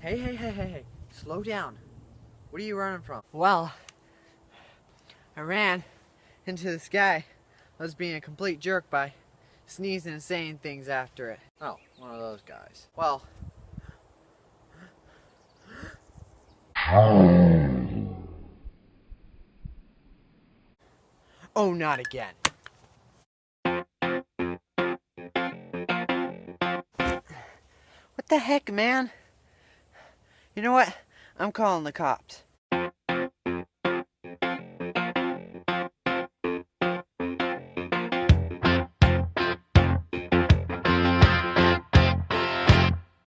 Hey, slow down. What are you running from? Well, I ran into this guy that was being a complete jerk by sneezing and saying things after it. Oh, one of those guys. Well, oh, not again. What the heck, man? You know what? I'm calling the cops.